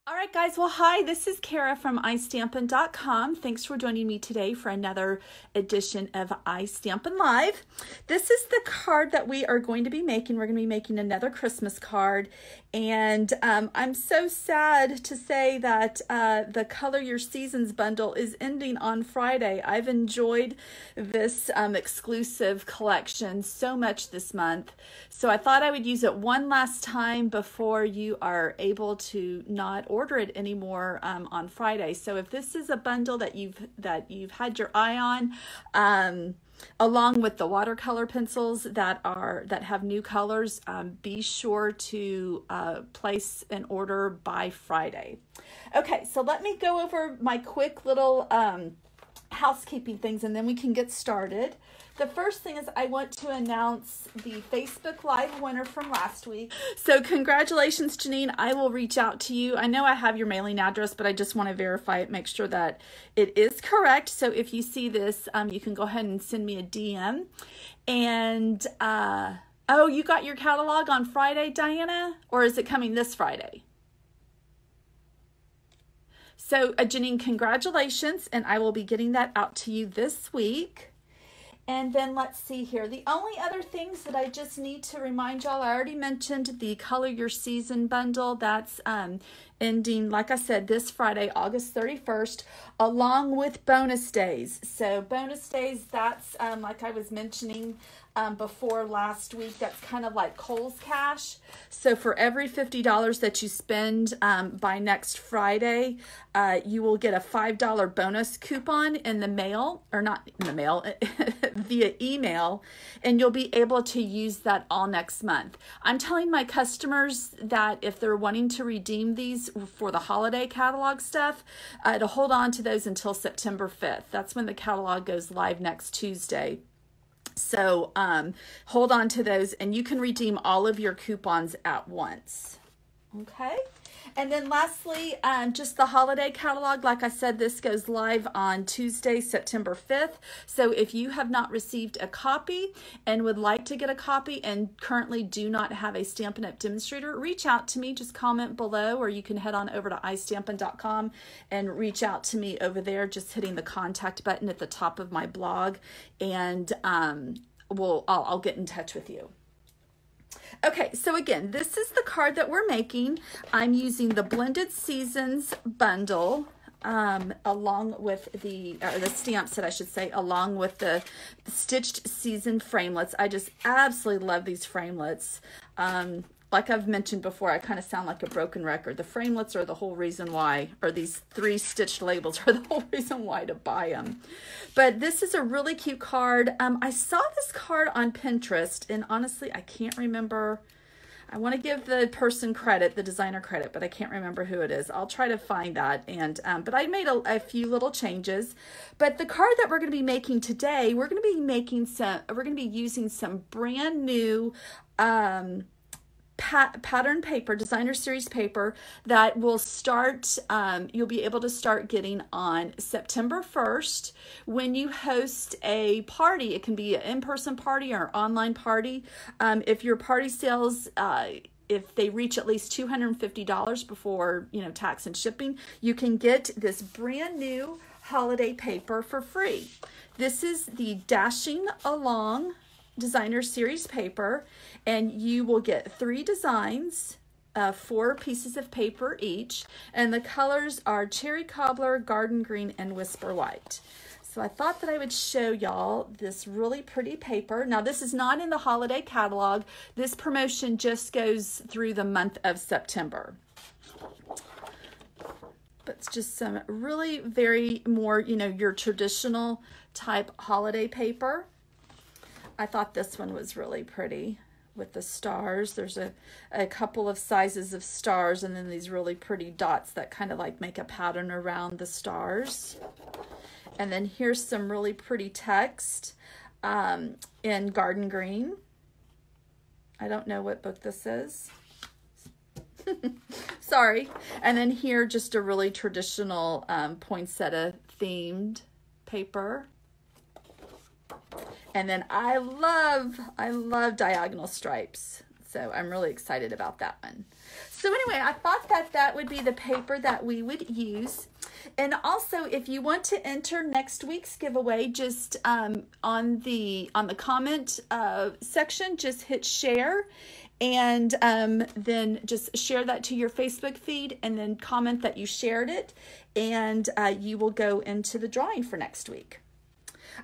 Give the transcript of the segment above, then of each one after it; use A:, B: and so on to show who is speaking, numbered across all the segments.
A: All right, guys. Well, hi, this is Kara from iStampin.com. Thanks for joining me today for another edition of iStampin Live. This is the card that we are going to be making. We're going to be making another Christmas card. And I'm so sad to say that the Color Your Seasons bundle is ending on Friday. I've enjoyed this exclusive collection so much this month. So I thought I would use it one last time before you are able to not order it anymore on Friday. So if this is a bundle that you've had your eye on, along with the watercolor pencils that have new colors, be sure to place an order by Friday. Okay, so let me go over my quick little housekeeping things and then we can get started. The first thing is I want to announce the Facebook Live winner from last week. So congratulations, Janine. I will reach out to you. I know I have your mailing address, but I just want to verify it, make sure that it is correct. So if you see this, you can go ahead and send me a DM. And, oh, you got your catalog on Friday, Diana? Or is it coming this Friday? So, Janine, congratulations, and I will be getting that out to you this week. And then let's see here. The only other things that I just need to remind y'all, I already mentioned the Color Your Season bundle. That's ending, like I said, this Friday, August 31st, along with bonus days. So bonus days, that's like I was mentioning before last week, that's kind of like Kohl's Cash. So for every $50 that you spend by next Friday, you will get a $5 bonus coupon in the mail, or not in the mail, via email, and you'll be able to use that all next month. I'm telling my customers that if they're wanting to redeem these for the holiday catalog stuff, to hold on to those until September 5th. That's when the catalog goes live next Tuesday. So hold on to those and you can redeem all of your coupons at once. Okay. And then lastly, just the holiday catalog. Like I said, this goes live on Tuesday, September 5th. So if you have not received a copy and would like to get a copy and currently do not have a Stampin' Up! Demonstrator, reach out to me. Just comment below, or you can head on over to iStampin.com and reach out to me over there, just hitting the contact button at the top of my blog, and I'll get in touch with you. Okay, so again, this is the card that we're making. I'm using the Blended Seasons bundle along with the stamp set, I should say, along with the Stitched Season framelits. I just absolutely love these framelits. Like I've mentioned before, I kind of sound like a broken record. The framelits are the whole reason why, or these 3 stitched labels are the whole reason why to buy them. But this is a really cute card. I saw this card on Pinterest, and honestly, I can't remember. I want to give the person credit, the designer credit, but I can't remember who it is. I'll try to find that. And but I made a few little changes. But the card that we're going to be making today, we're going to be using some brand new pattern paper, designer series paper, that will start, you'll be able to start getting on September 1st when you host a party. It can be an in-person party or online party. If your party sales, if they reach at least $250 before, tax and shipping, you can get this brand new holiday paper for free. This is the Dashing Along designer series paper, and you will get 3 designs, 4 pieces of paper each, and the colors are Cherry Cobbler, Garden Green, and Whisper White. So I thought that I would show y'all this really pretty paper. Now, this is not in the holiday catalog. This promotion just goes through the month of September. But it's just some really very more, your traditional type holiday paper. I thought this one was really pretty with the stars. There's a couple of sizes of stars, and then these really pretty dots that kind of like make a pattern around the stars. And then here's some really pretty text in Garden Green. I don't know what book this is. Sorry. And then here, just a really traditional poinsettia themed paper. And then I love diagonal stripes. So I'm really excited about that one. So anyway, I thought that that would be the paper that we would use. And also, if you want to enter next week's giveaway, just on the comment section, just hit share. And then just share that to your Facebook feed and then comment that you shared it. And you will go into the drawing for next week.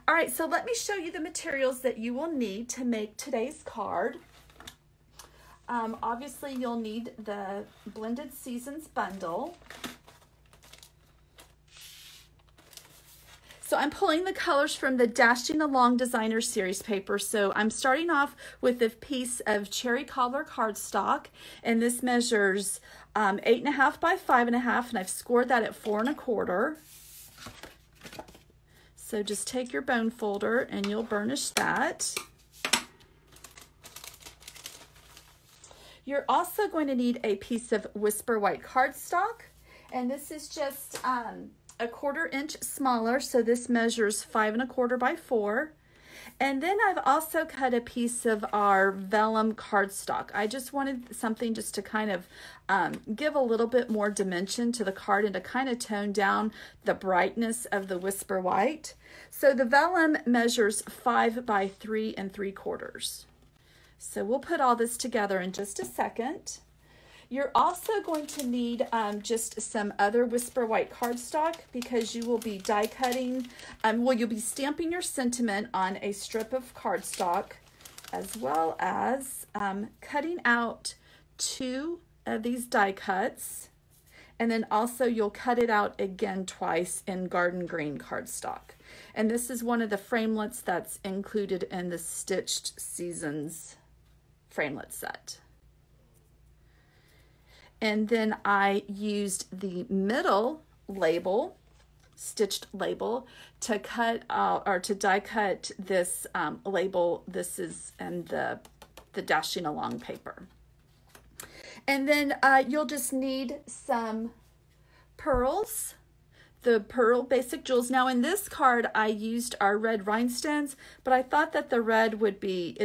A: All right, so let me show you the materials that you will need to make today's card. Obviously, you'll need the Blended Seasons bundle. So I'm pulling the colors from the Dashing Along Designer Series paper. So I'm starting off with a piece of cherry cobbler cardstock, and this measures 8.5 by 5.5, and I've scored that at 4 1/4. So just take your bone folder and you'll burnish that. You're also going to need a piece of Whisper White cardstock, and this is just a 1/4 inch smaller, so this measures 5 1/4 by 4. And then I've also cut a piece of our vellum cardstock. I just wanted something just to kind of give a little bit more dimension to the card and to kind of tone down the brightness of the Whisper White. So the vellum measures 5 by 3 3/4. So we'll put all this together in just a second. You're also going to need just some other Whisper White cardstock because you will be die cutting, you'll be stamping your sentiment on a strip of cardstock, as well as cutting out 2 of these die cuts, and then also you'll cut it out again twice in garden green cardstock. And this is one of the framelits that's included in the Stitched Seasons framelit set. And then I used the middle label, stitched label, to cut or to die cut this label. This is in the Dashing Along paper. And then you'll just need some pearls, the Pearl Basic Jewels. Now in this card, I used our red rhinestones, but I thought that the red would be,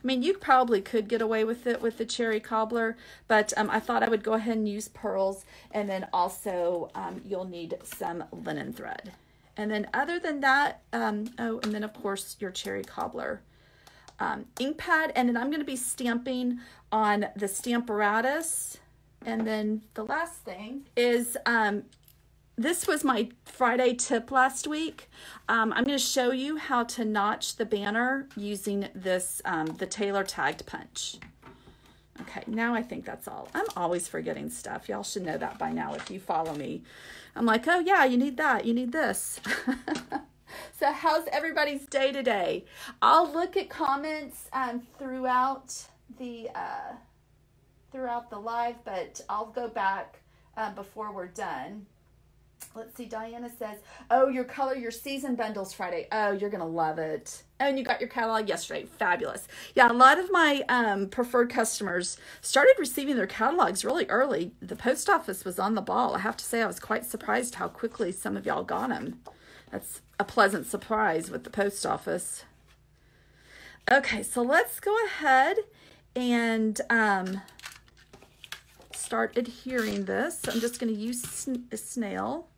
A: you probably could get away with it with the cherry cobbler, but I thought I would go ahead and use pearls. And then also you'll need some linen thread. And then other than that, and then of course your cherry cobbler ink pad. And then I'm going to be stamping on the Stamparatus. And then the last thing is, this was my Friday tip last week. I'm going to show you how to notch the banner using this, the Tailor Tagged Punch. Okay, now I think that's all. I'm always forgetting stuff. Y'all should know that by now if you follow me. I'm like, oh yeah, you need that, you need this. So how's everybody's day today? I'll look at comments throughout the live, but I'll go back before we're done. Let's see, Diana says, oh, your season bundles Friday. Oh, you're going to love it. Oh, and you got your catalog yesterday. Fabulous. Yeah, a lot of my preferred customers started receiving their catalogs really early. The post office was on the ball. I have to say I was quite surprised how quickly some of y'all got them. That's a pleasant surprise with the post office. Okay, so let's go ahead and start adhering this. I'm just going to use a snail.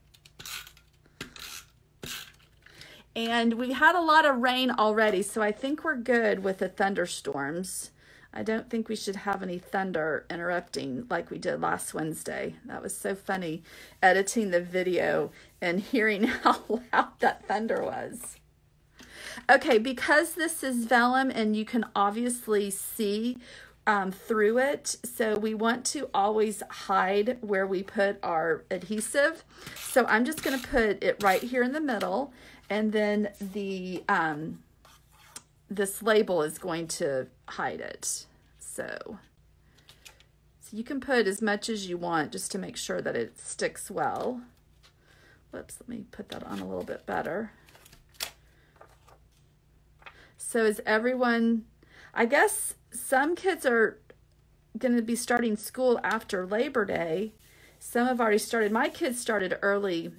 A: And we had a lot of rain already, so I think we're good with the thunderstorms. I don't think we should have any thunder interrupting like we did last Wednesday. That was so funny, editing the video and hearing how loud that thunder was. Okay, because this is vellum and you can obviously see through it, so we want to always hide where we put our adhesive. So I'm just going to put it right here in the middle, and then the this label is going to hide it. So you can put as much as you want just to make sure that it sticks well. Whoops, let me put that on a little bit better. So is everyone, I guess some kids are going to be starting school after Labor Day. Some have already started. My kids started early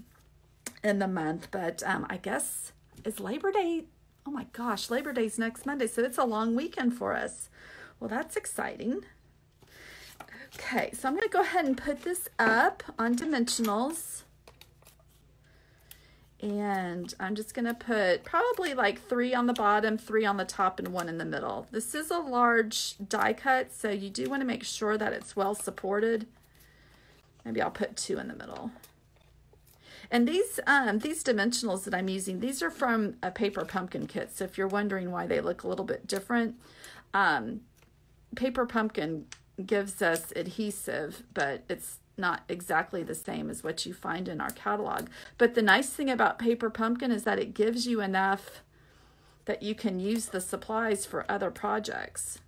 A: in the month, but I guess it's Labor Day. Oh my gosh, Labor Day's next Monday, so it's a long weekend for us. Well, that's exciting. Okay, so I'm going to go ahead and put this up on dimensionals. And I'm just going to put probably like 3 on the bottom, 3 on the top, and 1 in the middle. This is a large die cut, so you do want to make sure that it's well supported. Maybe I'll put 2 in the middle. And these dimensionals that I'm using, these are from a paper pumpkin kit. So if you're wondering why they look a little bit different, paper pumpkin gives us adhesive, but it's not exactly the same as what you find in our catalog. But the nice thing about paper pumpkin is that it gives you enough that you can use the supplies for other projects.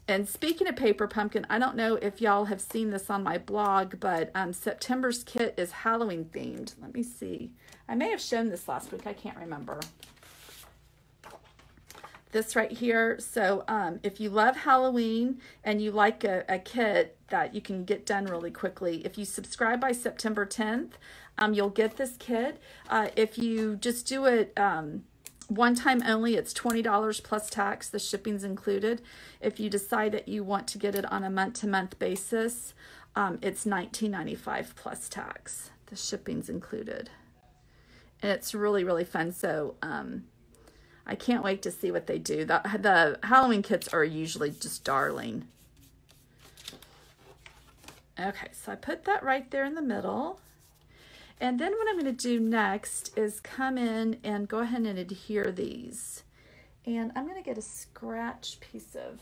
A: And speaking of paper pumpkin, I don't know if y'all have seen this on my blog, but September's kit is Halloween themed. Let me see. I may have shown this last week. I can't remember. This right here. So if you love Halloween and you like a kit that you can get done really quickly, if you subscribe by September 10th, you'll get this kit. If you just do it one time only, it's $20 plus tax. The shipping's included. If you decide that you want to get it on a month-to-month basis, it's $19.95 plus tax. The shipping's included. And it's really, really fun. So I can't wait to see what they do. The Halloween kits are usually just darling. Okay, so I put that right there in the middle. And then what I'm going to do next is come in and go ahead and adhere these. And I'm going to get a scratch piece of,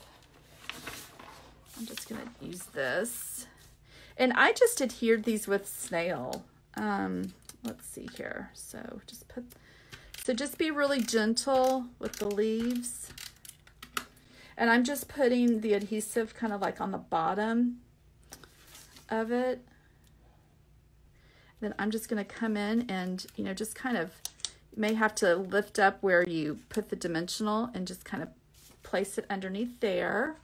A: I'm just going to use this. And I just adhered these with snail. Let's see here. So just be really gentle with the leaves. And I'm just putting the adhesive kind of like on the bottom of it. Then I'm just going to come in and, you know, just kind of, you may have to lift up where you put the dimensional and just kind of place it underneath there.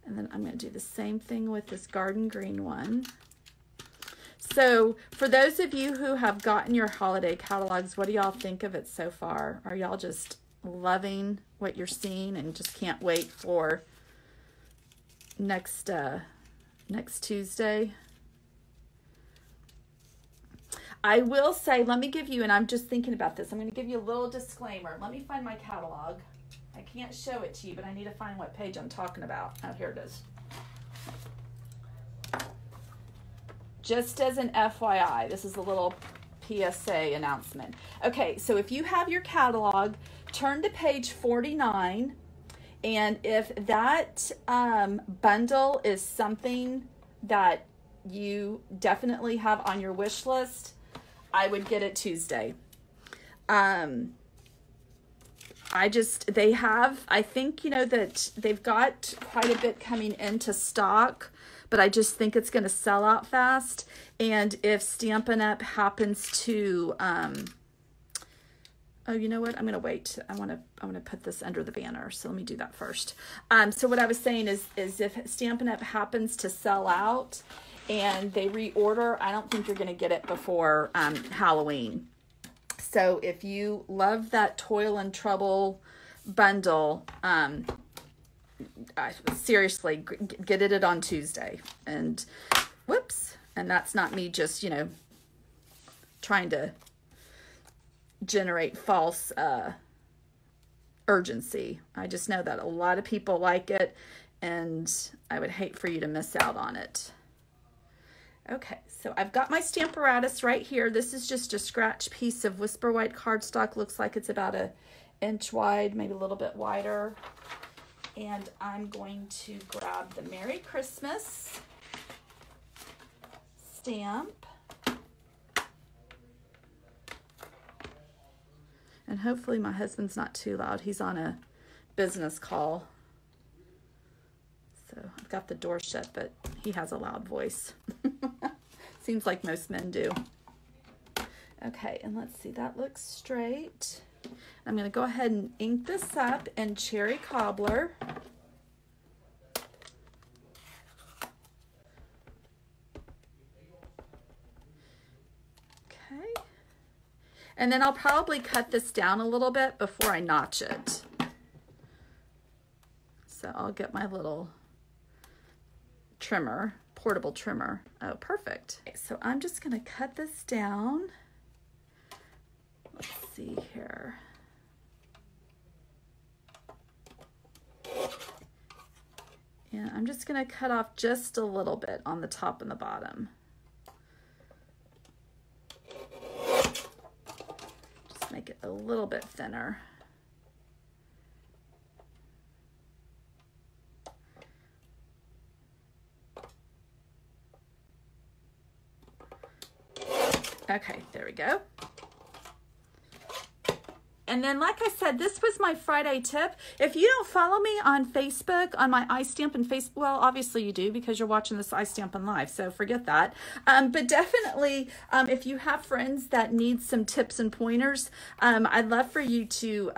A: And then I'm going to do the same thing with this garden green one. So for those of you who have gotten your holiday catalogs, what do y'all think of it so far? Are y'all just loving what you're seeing and just can't wait for next Tuesday? I will say, let me give you, and I'm just thinking about this, I'm going to give you a little disclaimer. Let me find my catalog. I can't show it to you, but I need to find what page I'm talking about. Oh, here it is. Just as an FYI, this is a little PSA announcement. Okay, so if you have your catalog, turn to page 49, and if that bundle is something that you definitely have on your wish list, I would get it Tuesday. I think, you know, that they've got quite a bit coming into stock, but I just think it's going to sell out fast. And if Stampin' Up happens to, oh, you know what? I'm going to wait. I want to put this under the banner. So let me do that first. So what I was saying is if Stampin' Up happens to sell out and they reorder, I don't think you're going to get it before Halloween. So if you love that Toil and Trouble bundle, seriously, get it on Tuesday. And whoops, and that's not me just, you know, trying to generate false urgency. I just know that a lot of people like it, and I would hate for you to miss out on it. Okay, so I've got my Stamparatus right here. This is just a scratch piece of Whisper White cardstock. Looks like it's about an inch wide, maybe a little bit wider. And I'm going to grab the Merry Christmas stamp. And hopefully my husband's not too loud. He's on a business call. So I've got the door shut, but he has a loud voice. Seems like most men do. Okay, and let's see, that looks straight. I'm going to go ahead and ink this up in Cherry Cobbler. Okay. And then I'll probably cut this down a little bit before I notch it. So I'll get my little trimmer, portable trimmer. Oh, perfect. Okay, so I'm just gonna cut this down. Let's see here. And I'm just gonna cut off just a little bit on the top and the bottom. Just make it a little bit thinner. Okay, there we go. And then, like I said, this was my Friday tip. If you don't follow me on Facebook, on my iStampin' Facebook, well, obviously you do because you're watching this iStampin' Live, so forget that. But definitely, if you have friends that need some tips and pointers, I'd love for you to,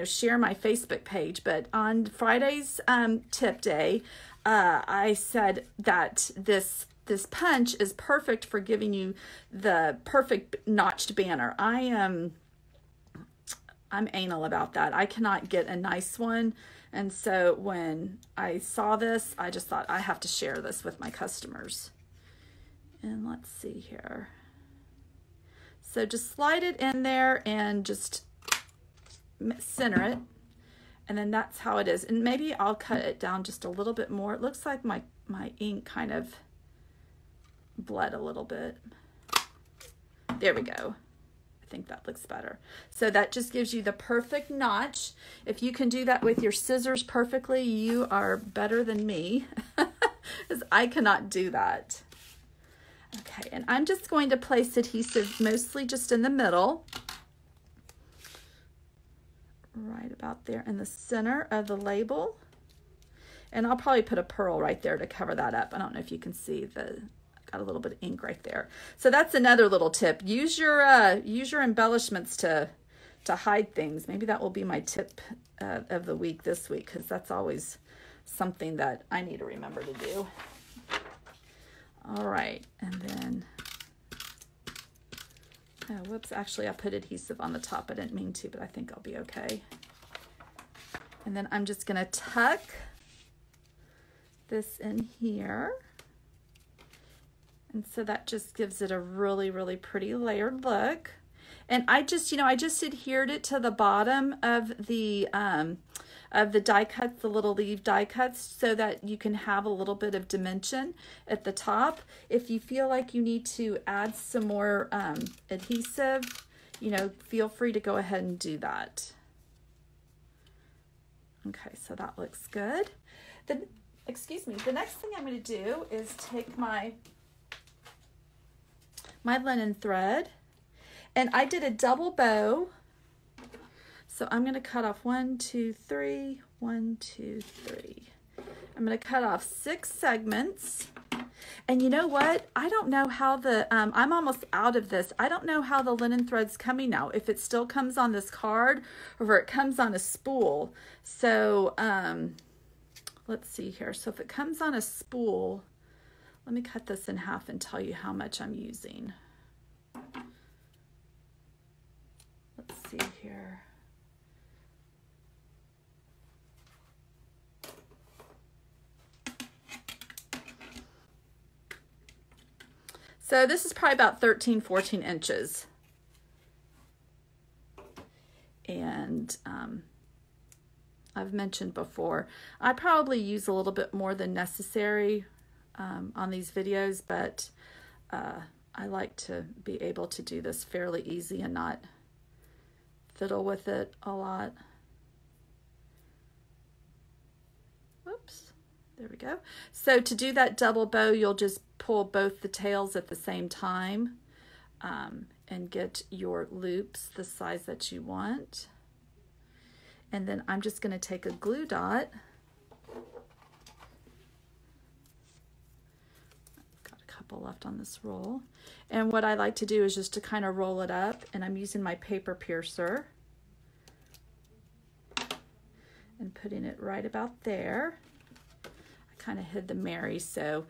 A: share my Facebook page. But on Friday's tip day, I said that this punch is perfect for giving you the perfect notched banner. I'm anal about that. I cannot get a nice one. And so when I saw this, I just thought I have to share this with my customers. And let's see here. So just slide it in there and just center it. And then that's how it is. And maybe I'll cut it down just a little bit more. It looks like my ink kind of bled a little bit. There we go. I think that looks better. So that just gives you the perfect notch. If you can do that with your scissors perfectly, you are better than me, because I cannot do that. Okay, and I'm just going to place adhesive mostly just in the middle, right about there in the center of the label. And I'll probably put a pearl right there to cover that up. I don't know if you can see got a little bit of ink right there. So that's another little tip. Use your embellishments to hide things. Maybe that will be my tip of the week this week, because that's always something that I need to remember to do. All right, and then, oh, whoops, actually I put adhesive on the top. I didn't mean to, but I think I'll be okay. And then I'm just gonna tuck this in here. And so that just gives it a really, really pretty layered look. And I just adhered it to the bottom of the die cuts, the little leaf die cuts, so that you can have a little bit of dimension at the top. If you feel like you need to add some more adhesive, feel free to go ahead and do that. Okay, so that looks good. The next thing I'm going to do is take my linen thread, and I did a double bow. So I'm going to cut off 1, 2, 3, 1, 2, 3. I'm going to cut off 6 segments. And you know what? I don't know how I'm almost out of this. I don't know how the linen thread's coming now. If it still comes on this card or if it comes on a spool. So let's see here. So if it comes on a spool, let me cut this in half and tell you how much I'm using. Let's see here. So this is probably about 13, 14 inches. And I've mentioned before, I probably use a little bit more than necessary on these videos, but I like to be able to do this fairly easy and not fiddle with it a lot. Whoops, there we go. So to do that double bow, you'll just pull both the tails at the same time and get your loops the size that you want. And then I'm just going to take a glue dot. Couple left on this roll, and what I like to do is just to kind of roll it up, and I'm using my paper piercer and putting it right about there. I kind of hid the Mary, so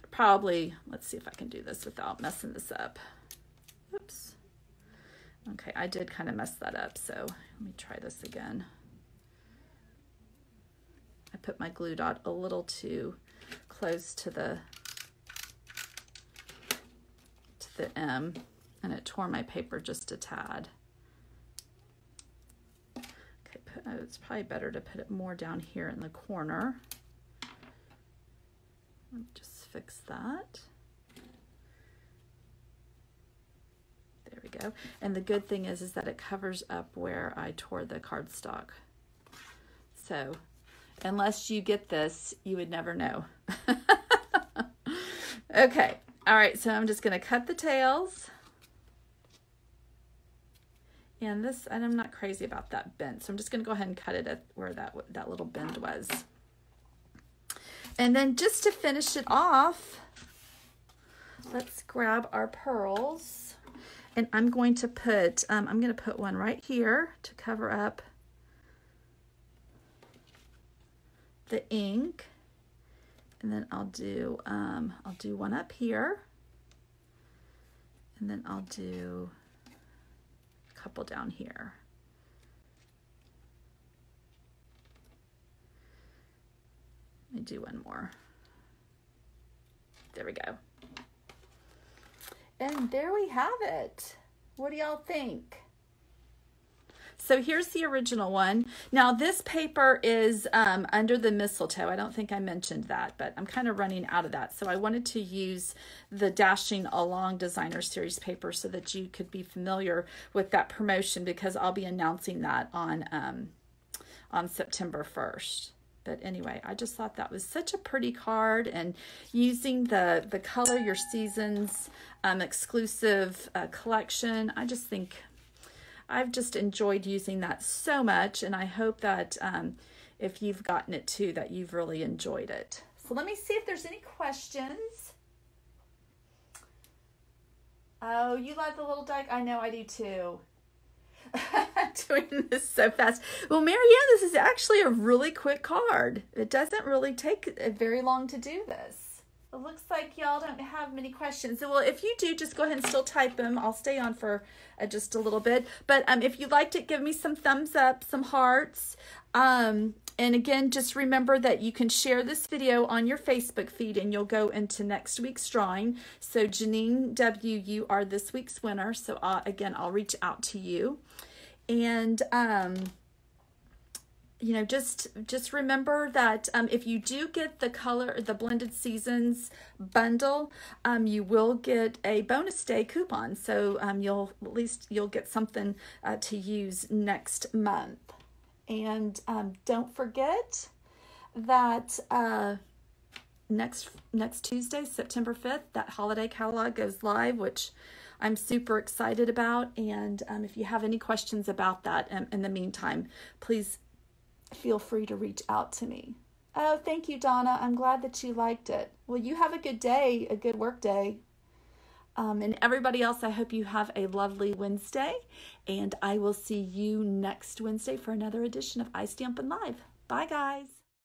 A: probably, let's see if I can do this without messing this up. Oops. Okay, I did kind of mess that up, so let me try this again. I put my glue dot a little too close to the M, and it tore my paper just a tad. Okay, it's probably better to put it more down here in the corner. Let me just fix that. There we go. And the good thing is that it covers up where I tore the cardstock. So unless you get this, you would never know. Okay. All right. So I'm just going to cut the tails. And this, and I'm not crazy about that bend. So I'm just going to go ahead and cut it at where that little bend was. And then just to finish it off, let's grab our pearls. And I'm going to put one right here to cover up the ink. And then I'll do one up here. And then I'll do a couple down here. Let me do one more. There we go. And there we have it. What do y'all think? So here's the original one. Now this paper is under the mistletoe. I don't think I mentioned that, but I'm kind of running out of that. So I wanted to use the Dashing Along Designer Series paper so that you could be familiar with that promotion, because I'll be announcing that on September 1st. But anyway, I just thought that was such a pretty card, and using the Color Your Seasons exclusive collection, I just think I've just enjoyed using that so much, and I hope that if you've gotten it too, that you've really enjoyed it. So let me see if there's any questions. Oh, you love the little duck? I know I do too. Doing this so fast. Well, Marianne, this is actually a really quick card. It doesn't really take very long to do this. It looks like y'all don't have many questions. Well, if you do, just go ahead and still type them. I'll stay on for just a little bit. But if you liked it, give me some thumbs up, some hearts. And again, just remember that you can share this video on your Facebook feed, and you'll go into next week's drawing. So Janine W., you are this week's winner. So again, I'll reach out to you. And you know, just remember that if you do get the Blended Seasons bundle, you will get a bonus day coupon. So you'll get something to use next month. And don't forget that next Tuesday, September 5th, that holiday catalog goes live, which I'm super excited about. And if you have any questions about that in the meantime, please feel free to reach out to me. Oh, thank you, Donna. I'm glad that you liked it. Well, you have a good day, a good work day. And everybody else, I hope you have a lovely Wednesday. And I will see you next Wednesday for another edition of iStampin' Live. Bye, guys.